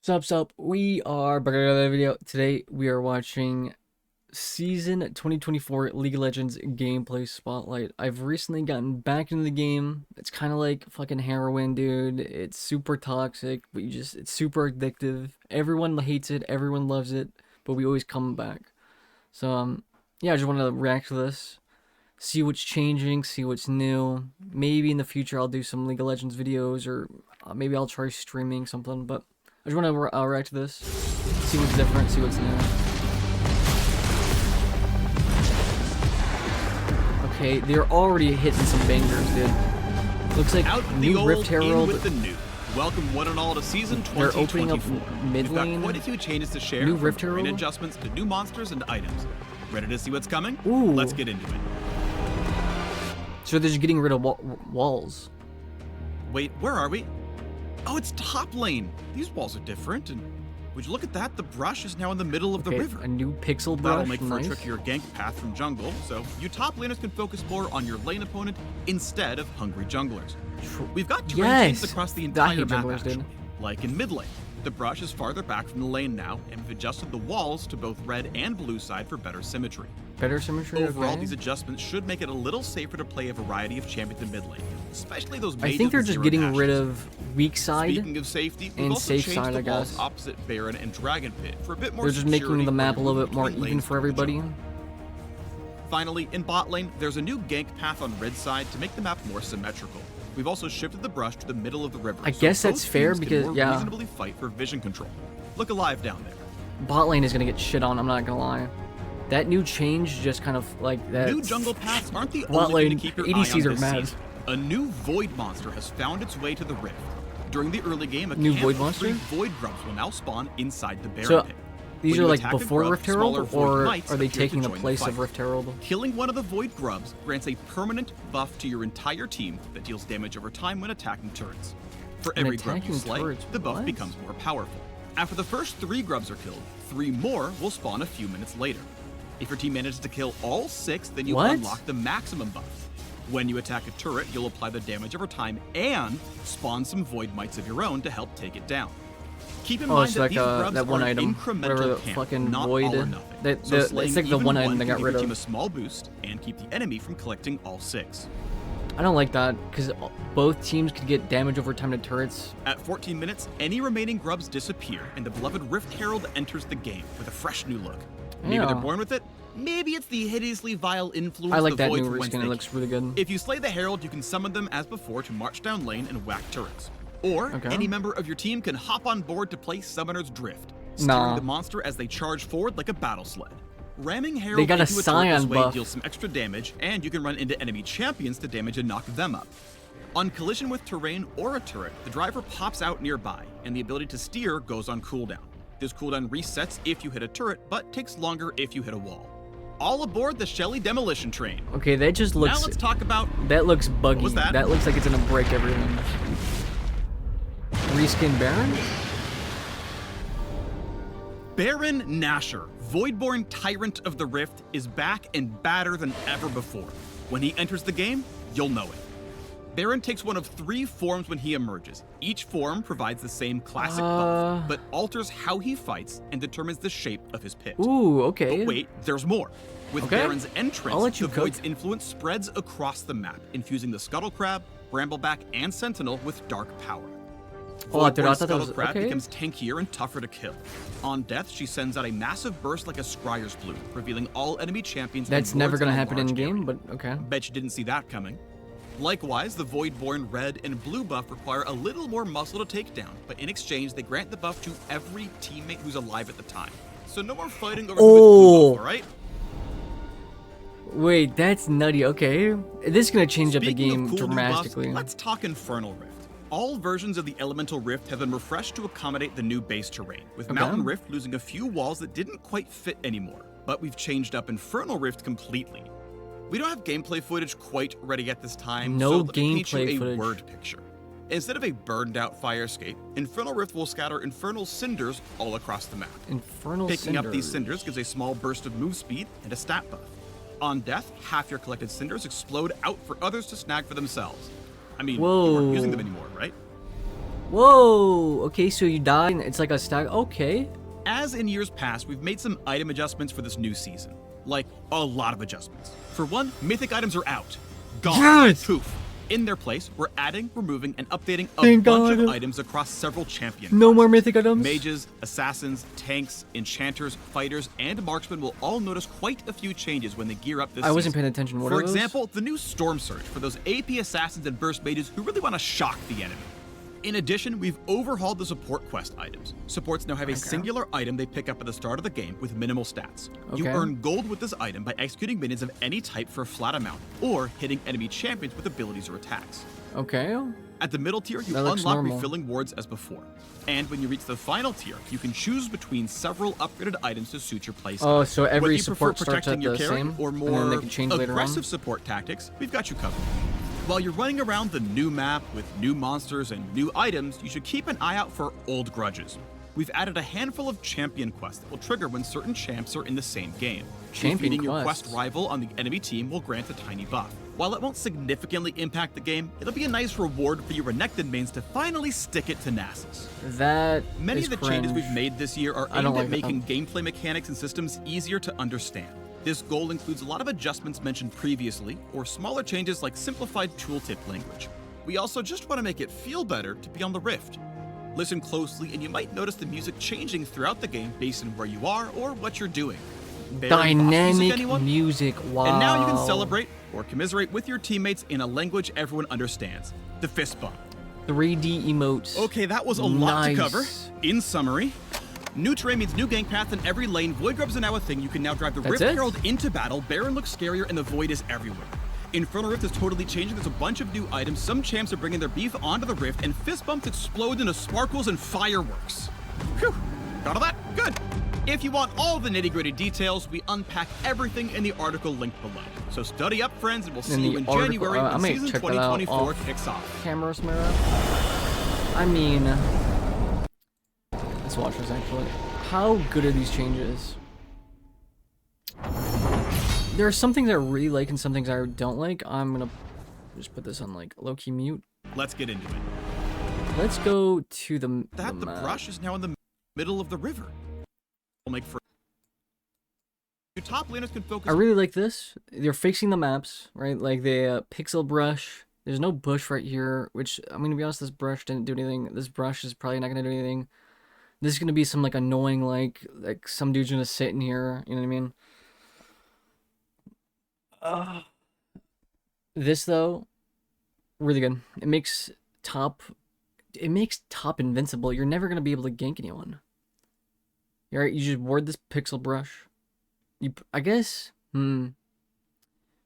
Sup, we are back with another video. Today we are watching Season 2024 League of Legends Gameplay Spotlight. I've recently gotten back into the game. It's kind of like fucking heroin, dude. It's super toxic, but it's super addictive. Everyone hates it, everyone loves it, but we always come back. So, yeah, I just wanted to react to this, see what's changing, see what's new. Maybe in the future I'll do some League of Legends videos, or maybe I'll try streaming something, but I just want to react to this, see what's different, see what's new. Okay, they're already hitting some bangers, dude. Looks like Out new the old, Rift Herald. in with the new. Welcome one and all to season 2024. They're opening up mid We've got lane. quite a few changes to share. New from Rift terrain Herald? adjustments to new monsters and items. Ready to see what's coming? Ooh. Let's get into it. So they're just getting rid of walls. Wait, where are we? Oh, it's top lane. These walls are different, and would you look at that? The brush is now in the middle of the river. A new pixel brush. That'll make for nice. a trickier gank path from jungle, so you top laners can focus more on your lane opponent instead of hungry junglers. We've got terrain changes across the entire map, actually. Like in mid lane. The brush is farther back from the lane now, and we've adjusted the walls to both red and blue side for better symmetry. Better symmetry. Overall, okay. these adjustments should make it a little safer to play a variety of champions in mid lane, especially those mages. I think they're with just zero getting dashes. rid of weak side. Speaking of safety, we've and also safe changed side, the I walls guess. opposite Baron and Dragon Pit for a bit more They're just security making the map a when little moving bit more between even lanes for from the everybody. jungle. Finally, in bot lane, there's a new gank path on red side to make the map more symmetrical. We've also shifted the brush to the middle of the river. I guess that's both fair teams can because, more yeah. reasonably fight for vision control. Look alive down there. Bot lane is gonna get shit on. I'm not gonna lie. That new change just kind of like that. New jungle paths aren't the Bot only thing lane to keep your ADCs eye on are this mad. season. A new void monster has found its way to the rift. During the early game, a New camp void of monster? 3 void grubs will now spawn inside the Baron So pit. these When are you like attack a before grub, Rift Herald, smaller void or mites are they appear to taking the join place fight. of Rift Herald? Killing one of the void grubs grants a permanent buff to your entire team that deals damage over time when attacking turrets. For When every grub you attacking slay, turrets, the buff what? becomes more powerful. After the first 3 grubs are killed, 3 more will spawn a few minutes later. If your team manages to kill all 6, then you What? unlock the maximum buff. When you attack a turret, you'll apply the damage over time and spawn some void mites of your own to help take it down. Keep in Oh, mind it's that like these grubs that one are an item, whatever incremental the camp, fucking not void. all or nothing. It's Slaying like the even one item they can got give rid your team of. a small boost and keep the enemy from collecting all 6. I don't like that because both teams could get damage over time to turrets. At 14 minutes, any remaining grubs disappear, and the beloved Rift Herald enters the game with a fresh new look. Maybe Yeah. they're born with it. Maybe it's the hideously vile influence I like the that void new from whence reskin. they It looks came. really good. If you slay the Herald, you can summon them as before to march down lane and whack turrets. Or Okay. any member of your team can hop on board to play Summoner's Drift, steering Nah. the monster as they charge forward like a battle sled. Ramming Herald They got a into a turret Scion this way buff. deals some extra damage, and you can run into enemy champions to damage and knock them up. On collision with terrain or a turret, the driver pops out nearby, and the ability to steer goes on cooldown. This cooldown resets if you hit a turret, but takes longer if you hit a wall. All aboard the Shelly Demolition Train. Okay, that just looks. Now let's talk about... That looks buggy. What was that? Looks like it's gonna break everything. Reskin Baron? Baron Nashor, Voidborn Tyrant of the Rift, is back and badder than ever before. When he enters the game, you'll know it. Baron takes one of 3 forms when he emerges. Each form provides the same classic buff, but alters how he fights and determines the shape of his pit. Ooh, okay. But wait, there's more. With Okay. Baron's I'll entrance, let you the cook. Void's influence spreads across the map, infusing the Scuttle Crab, Brambleback, and Sentinel with dark power. Oh, dude, I Voidborn thought that was Scuttle Crab okay. becomes tankier and tougher to kill. On death, she sends out a massive burst like a Scryer's Bloom, revealing all enemy champions. and That's never wards gonna in a happen in large game, area. but okay. Bet you didn't see that coming. Likewise, the Voidborn red and blue buff require a little more muscle to take down, but in exchange, they grant the buff to every teammate who's alive at the time. So no more fighting over who gets blue buff, alright? Wait, that's nutty. Okay, this is gonna change up the Speaking game of cool new buffs, dramatically. let's talk Infernal Rift. All versions of the Elemental Rift have been refreshed to accommodate the new base terrain, with Okay. Mountain Rift losing a few walls that didn't quite fit anymore. But we've changed up Infernal Rift completely. We don't have gameplay footage quite ready at this time, No so let me paint gameplay you a footage. word picture. Instead of a burned out fire escape, Infernal Rift will scatter infernal cinders all across the map. Infernal Picking up these Cinders. cinders gives a small burst of move speed and a stat buff. On death, half your collected cinders explode out for others to snag for themselves. I mean, you Whoa. aren't using them anymore, right? Whoa! Okay, so you die and it's like a stack. Okay. As in years past, we've made some item adjustments for this new season. Like, a lot of adjustments. For one, mythic items are out. Gone. Yes! Poof. In their place, we're adding, removing, and updating a Thank bunch God. of items across several champions. No more mythic items. Mages, assassins, tanks, enchanters, fighters, and marksmen will all notice quite a few changes when they gear up this I wasn't season. paying attention. What For are those? example, the new Storm Surge for those AP assassins and burst mages who really want to shock the enemy. In addition, we've overhauled the support quest items. Supports now have a singular item they pick up at the start of the game with minimal stats. You earn gold with this item by executing minions of any type for a flat amount, or hitting enemy champions with abilities or attacks. Okay. At the middle tier, you unlock refilling wards as before. And when you reach the final tier, you can choose between several upgraded items to suit your playstyle. Oh, so every Whether you support prefer starts protecting at your the carry same, or and more then they can change later on? aggressive support tactics, we've got you covered. While you're running around the new map with new monsters and new items, you should keep an eye out for old grudges. We've added a handful of champion quests that will trigger when certain champs are in the same game. Defeating your quest rival on the enemy team will grant a tiny buff. While it won't significantly impact the game, it'll be a nice reward for your Renekton mains to finally stick it to Nasus. Many of the changes we've made this year are aimed at making gameplay mechanics and systems easier to understand. This goal includes a lot of adjustments mentioned previously, or smaller changes like simplified tooltip language. We also just want to make it feel better to be on the Rift. Listen closely and you might notice the music changing throughout the game based on where you are or what you're doing. Dynamic music, wow. And now you can celebrate or commiserate with your teammates in a language everyone understands, the fist bump. 3D emotes. Okay, that was a lot to cover. In summary, new terrain means new gank path in every lane. Void grubs are now a thing. You can now drive the Rift Herald into battle. Baron looks scarier and the Void is everywhere. Infernal Rift is totally changing. There's a bunch of new items. Some champs are bringing their beef onto the Rift, and fist bumps explode into sparkles and fireworks. Phew, got all that? Good. If you want all the nitty-gritty details, we unpack everything in the article linked below. So study up, friends, and we'll see you in January when season 2024 kicks off. Camera Smira. I mean, let's watch this actually. How good are these changes? There are some things I really like and some things I don't like. I'm gonna just put this on like low-key mute. Let's get into it. Let's go to the the brush is now in the middle of the river. We'll make for your top laners can focus. I really like this. They're fixing the maps, right? Like the pixel brush. There's no bush right here, which I'm gonna be honest, this brush didn't do anything. This brush is probably not gonna do anything. This is gonna be some like annoying like some dude's gonna sit in here. You know what I mean? This though, really good. It makes top invincible. You're never gonna be able to gank anyone. You're right. You just ward this pixel brush. I guess.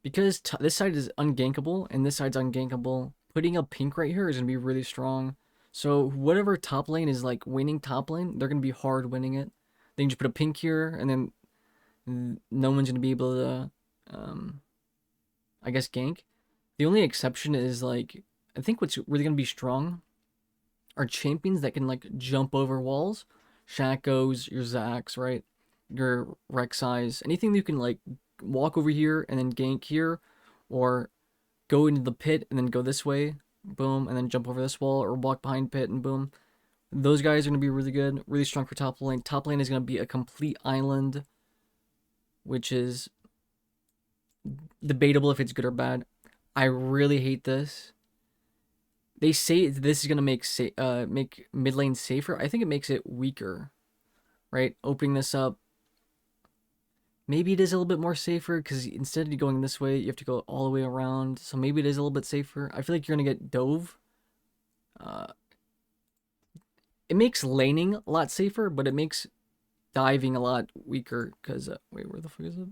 Because this side is ungankable and this side's ungankable. Putting a pink right here is gonna be really strong. So whatever top lane is like winning top lane, they're gonna be hard winning it. Then you just put a pink here, and then no one's gonna be able to, I guess, gank. The only exception is like I think what's really gonna be strong are champions that can like jump over walls. Shackos, your Zax, right? Your Rek'Sais, anything that you can like walk over here and then gank here, or go into the pit and then go this way, boom, and then jump over this wall, or walk behind pit and boom. Those guys are going to be really good, really strong for top lane. Top lane is going to be a complete island, which is debatable if it's good or bad. I really hate this. They say this is going to make mid lane safer. I think it makes it weaker, right? Opening this up. Maybe it is a little bit more safer because instead of going this way, you have to go all the way around. So maybe it is a little bit safer. I feel like you're going to get dove. It makes laning a lot safer, but it makes diving a lot weaker because... wait, where the fuck is it?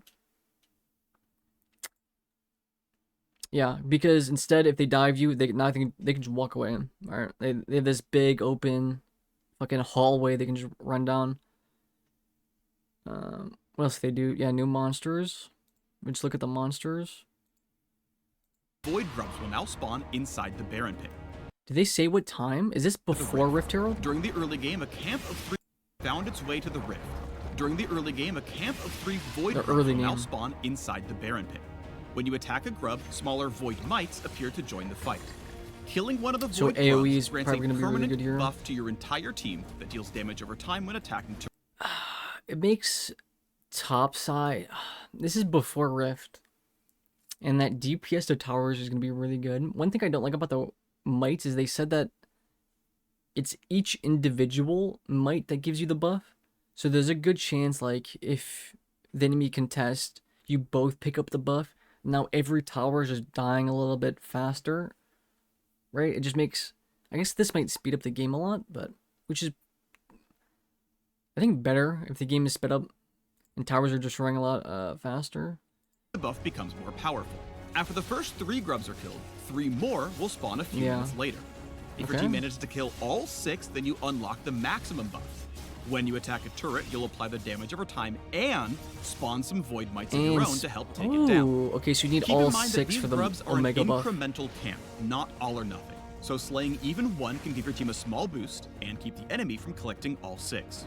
Yeah, because instead, if they dive you, they can just walk away. All right, they have this big open fucking hallway they can just run down. What else do they do? Yeah, new monsters. Let's look at the monsters. Void grubs will now spawn inside the Baron pit. Did they say what time? Is this before Rift Herald? During the early game, a camp of 3 found its way to the Rift. During the early game, a camp of 3 Void grubs will now spawn inside the Baron pit. When you attack a grub, smaller Void mites appear to join the fight. Killing one of the So Void AoE grubs is grants probably a going to be really permanent good here. buff to your entire team that deals damage over time when attacking. It makes top side. This is before Rift. And that DPS to towers is going to be really good. One thing I don't like about the mites is they said that it's each individual mite that gives you the buff. So there's a good chance, like, if the enemy contest, you both pick up the buff. Now every tower is just dying a little bit faster. Right? It just makes... I guess this might speed up the game a lot, but... Which is, I think, better if the game is sped up and towers are just running a lot faster. The buff becomes more powerful. After the first 3 grubs are killed, 3 more will spawn a few minutes later. If your team manages to kill all 6, then you unlock the maximum buff. When you attack a turret, you'll apply the damage over time and spawn some void mites of your own to help take it down. Okay, so you need Keep all in mind 6 that for these the grubs are Omega an buff. incremental camp, not all or nothing. So slaying even 1 can give your team a small boost and keep the enemy from collecting all 6.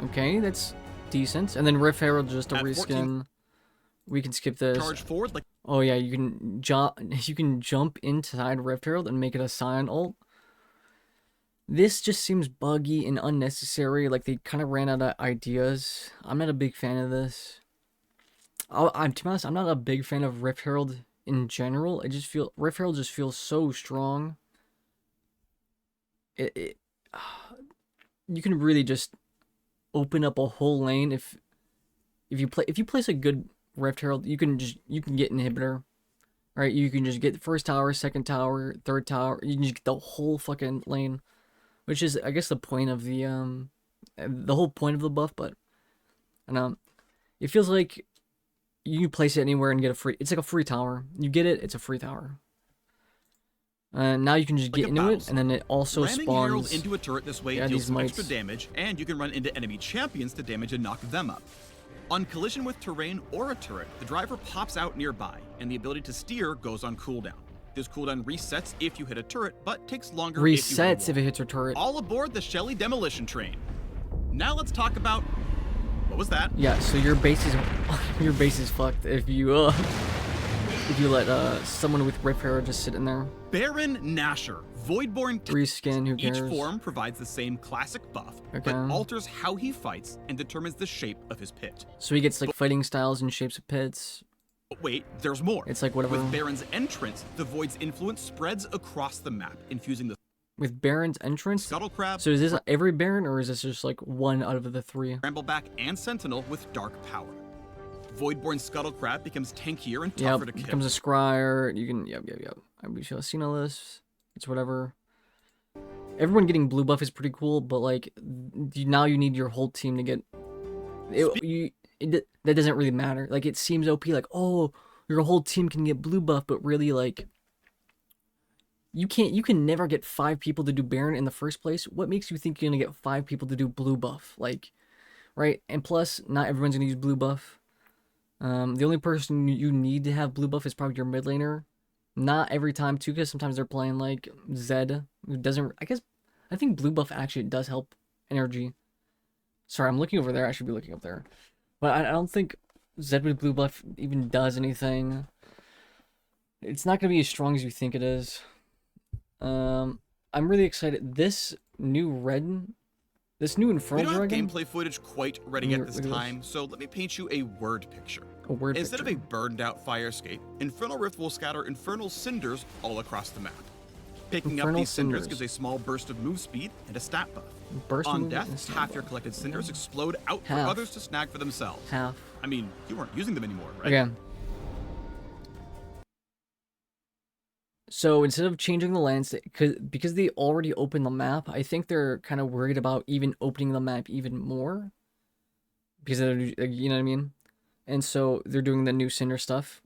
Okay, that's decent. And then Rift Herald just a At reskin. 14, We can skip this. charge forward like Oh yeah, you can jump inside Rift Herald and make it a Scion ult. This just seems buggy and unnecessary. Like they kind of ran out of ideas. I'm not a big fan of this. To be honest, I'm not a big fan of Rift Herald in general. I just feel Rift Herald just feels so strong. You can really just open up a whole lane if you place a good Rift Herald, you can get inhibitor, right? You can just get first tower, second tower, third tower. You can just get the whole fucking lane, which is I guess the point of the whole point of the buff. But it feels like you can place it anywhere and get a free. It's like a free tower. You get it, it's a free tower. And now you can just get into it, and then it also ramming spawns. Herald into a turret this way deals some extra damage, and you can run into enemy champions to damage and knock them up. On collision with terrain or a turret, the driver pops out nearby, and the ability to steer goes on cooldown. This cooldown resets if you hit a turret, but takes longer Resets if it hits a turret. All aboard the Shelly demolition train. Now let's talk about... What was that? Yeah, so your base is fucked if you let someone with Rift Herald just sit in there. Baron Nashor, Voidborn reskin, who cares? Each form provides the same classic buff, but alters how he fights and determines the shape of his pit. So he gets like fighting styles and shapes of pits. But wait, there's more. It's like whatever. With Baron's entrance, the Void's influence spreads across the map, infusing the... With Baron's entrance? Scuttle Crab... So is this every Baron, or is this just like one out of the 3? Brambleback and Sentinel with dark power. Voidborn Scuttle Crab becomes tankier and tougher to kill. Becomes a scryer. You can, yep. We should have seen all this. It's whatever. Everyone getting blue buff is pretty cool, but like now you need your whole team to get. That doesn't really matter. Like it seems OP. Like your whole team can get blue buff, but really like you can't. You can never get 5 people to do Baron in the first place. What makes you think you're gonna get 5 people to do blue buff? Like, right? And plus, not everyone's gonna use blue buff. The only person you need to have blue buff is probably your mid laner. Not every time too, because sometimes they're playing like Zed, who doesn't. I think blue buff actually does help energy. Sorry, I'm looking over there. I should be looking up there, but I don't think Zed with blue buff even does anything. It's not gonna be as strong as you think it is. I'm really excited. This new Infernal Dragon. We don't have gameplay footage quite ready at this time, so let me paint you a word picture. Instead of a burned out fire escape, Infernal Rift will scatter infernal cinders all across the map. Picking up these cinders gives a small burst of move speed and a stat buff. On death, half your collected cinders explode out for others to snag for themselves. Half. I mean, you weren't using them anymore, right? Okay. So instead of changing the landscape, because they already opened the map, I think they're kind of worried about even opening the map even more. Because you know what I mean? And so they're doing the new Cinder stuff.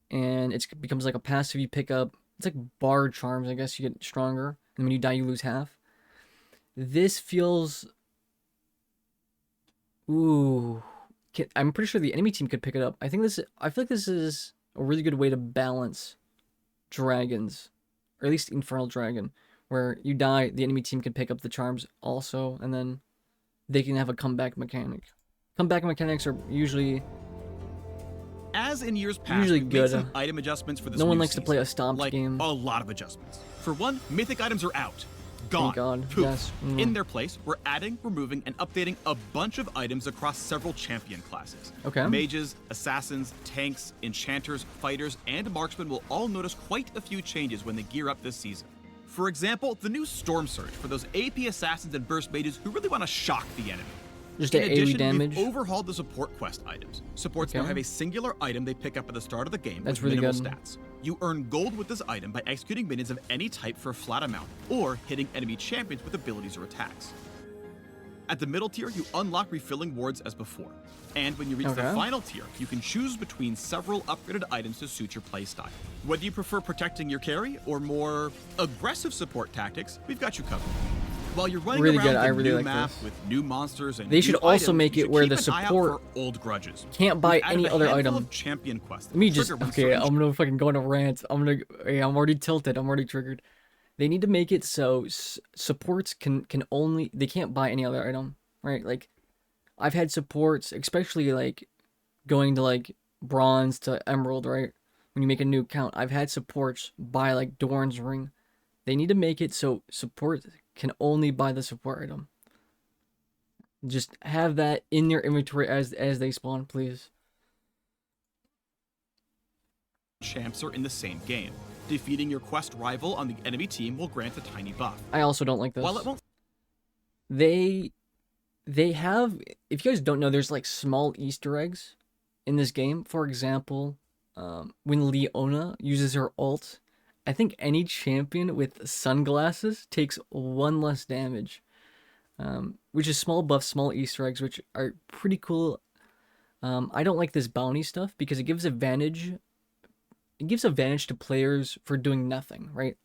And it becomes like a passive you pick up. It's like Bard Charms, I guess. You get stronger. And when you die, you lose half. This feels... Ooh. I'm pretty sure the enemy team could pick it up. I feel like this is a really good way to balance dragons. Or at least Infernal Dragon. Where you die, the enemy team can pick up the charms also. And then they can have a comeback mechanic. Comeback mechanics are usually... As in years past, Usually we've made some good. item adjustments for this No one new likes to season. play a stomped Like, game. a lot of adjustments. For one, mythic items are out. Thank Gone. God. Poof. Yes. In their place, we're adding, removing, and updating a bunch of items across several champion classes. Okay. Mages, assassins, tanks, enchanters, fighters, and marksmen will all notice quite a few changes when they gear up this season. For example, the new Storm Surge for those AP assassins and burst mages who really want to shock the enemy. Just In the AoE addition, damage. we've overhauled the support quest items. Supports now Okay. have a singular item they pick up at the start of the game That's with really minimal good. stats. You earn gold with this item by executing minions of any type for a flat amount, or hitting enemy champions with abilities or attacks. At the middle tier, you unlock refilling wards as before. And when you reach the Okay. final tier, you can choose between several upgraded items to suit your playstyle. Whether you prefer protecting your carry or more aggressive support tactics, we've got you covered. While you're running Really around good. the I really new like map this. with new monsters and They should new also items, make you it should where keep the an eye out support for old grudges. can't buy We've added any a other handful item. of champion quests. Let me that just trigger when okay. certain I'm gonna fucking go on a rant. Hey, I'm already tilted. I'm already triggered. They need to make it so supports can only they can't buy any other item, right? Like I've had supports, especially like going to like bronze to emerald, right? When you make a new account, I've had supports buy like Dorn's ring. They need to make it so support can only buy the support item. Just have that in their inventory as they spawn, please. champs are in the same game. Defeating your quest rival on the enemy team will grant a tiny buff. I also don't like this. While it won't They have, if you guys don't know, there's like small Easter eggs in this game. For example, when Leona uses her ult, I think any champion with sunglasses takes 1 less damage. Which is small buffs, small Easter eggs, which are pretty cool. I don't like this bounty stuff because it gives advantage. It gives advantage to players for doing nothing, right?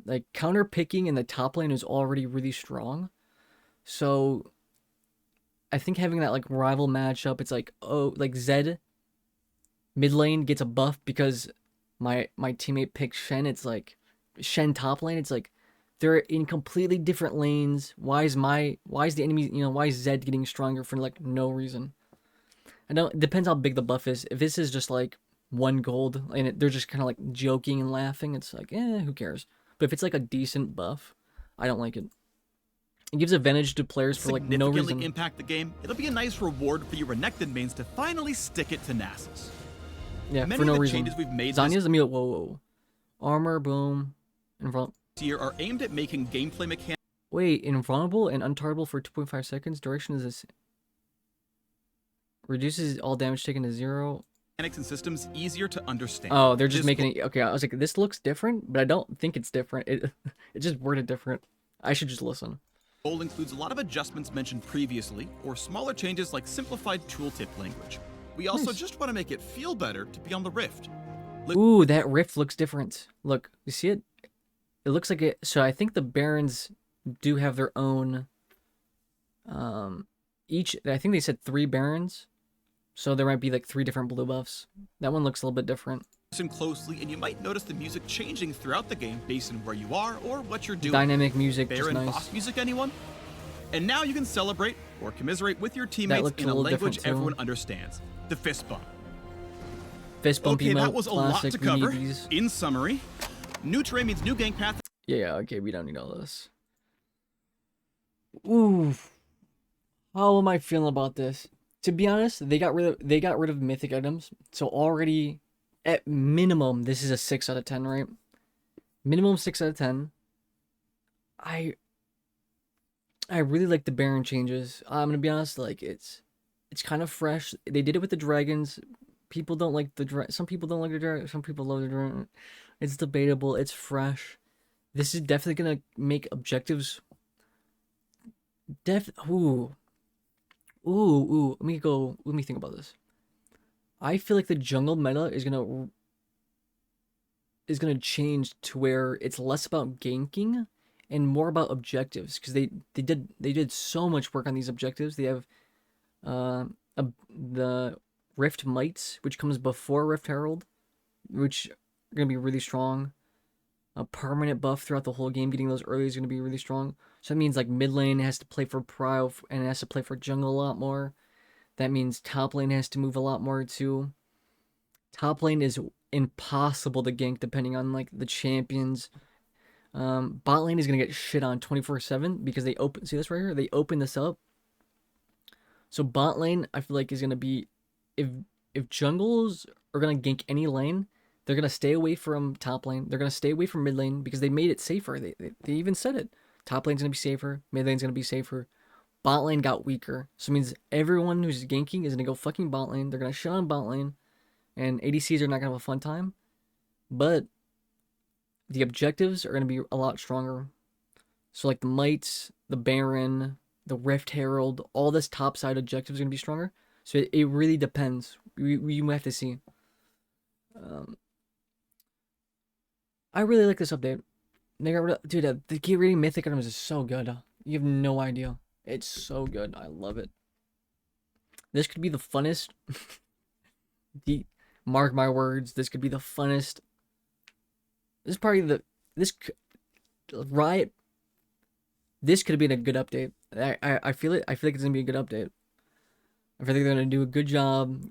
Like counter picking in the top lane is already really strong. So I think having that like rival matchup, it's like, oh, like Zed mid lane gets a buff because my teammate picks Shen. It's like Shen top lane. It's like they're in completely different lanes. Why is the enemy, why is Zed getting stronger for like no reason? I know it depends how big the buff is. If this is just like 1 gold and they're just kind of like joking and laughing, it's like, who cares? But if it's like a decent buff, I don't like it. It gives advantage to players for like no significantly reason. impact the game, it'll be a nice reward for your Renekton mains to finally stick it to Nasus. Yeah, Many for no of the reason. changes we've made Zanya's, I mean, whoa. Armor, boom. this year are aimed at making gameplay mechanics Wait, invulnerable and untargetable for 2.5 seconds. Duration is this. Reduces all damage taken to 0. and systems easier to understand. Oh, they're just This making it. Okay, I was like, this looks different, but I don't think it's different. It just worded different. I should just listen. goal includes a lot of adjustments mentioned previously, or smaller changes like simplified tooltip language. We also Nice. just want to make it feel better to be on the Rift. Ooh, that rift looks different. Look, you see it? It looks like it. So I think the Barons do have their own. I think they said 3 Barons. So there might be like 3 different blue buffs. That one looks a little bit different. Listen closely, and you might notice the music changing throughout the game based on where you are or what you're doing. Dynamic music, just Baron nice. boss music, anyone? And now you can celebrate or commiserate with your teammates looked in a a little language different, too. everyone understands. The fist bump. Fist bump Okay, emote, that was a lot classic. to We need cover. these. In summary, new terrain means new gang path. Yeah, okay, we don't need all this. Ooh. How am I feeling about this? To be honest, they got rid of mythic items. So already at minimum this is a 6 out of 10, right? Minimum 6 out of 10. I really like the Baron changes. I'm gonna be honest, like it's kind of fresh. They did it with the dragons. People don't like some people don't like the dragon. Some people love the dragon. It's debatable. It's fresh. This is definitely gonna make objectives. Ooh. Let me go. Let me think about this. I feel like the jungle meta is gonna change to where it's less about ganking and more about objectives, because they did so much work on these objectives. They have the Rift Mites, which comes before Rift Herald, which are gonna be really strong. A permanent buff throughout the whole game. Getting those early is gonna be really strong. So that means like mid lane has to play for prio and it has to play for jungle a lot more. That means top lane has to move a lot more too. Top lane is impossible to gank depending on like the champions. Bot lane is gonna get shit on 24/7 because they open. See this right here? They open this up. So bot lane, I feel like is gonna be if jungles are gonna gank any lane, they're gonna stay away from top lane. They're gonna stay away from mid lane because they made it safer. They even said it. Top lane's gonna be safer. Mid lane's gonna be safer. Bot lane got weaker, so it means everyone who's ganking is gonna go fucking bot lane. They're gonna shut on bot lane, and ADCs are not gonna have a fun time. But the objectives are gonna be a lot stronger. So like the mites, the Baron, the Rift Herald, all this top side objectives are gonna be stronger. So it really depends. We might have to see. Um, I really like this update. They got rid of, dude, the get reading mythic items is so good. You have no idea. It's so good. I love it. This could be the funnest. Mark my words. This could be the funnest. This is probably this Riot. This could have been a good update. I feel it. I feel like it's gonna be a good update. I feel like they're gonna do a good job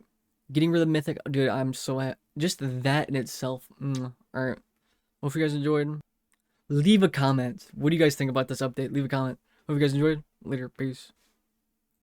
getting rid of the mythic. Dude, I'm so just that in itself. All right. Hope you guys enjoyed. Leave a comment. What do you guys think about this update? Leave a comment. Hope you guys enjoyed. Later. Peace.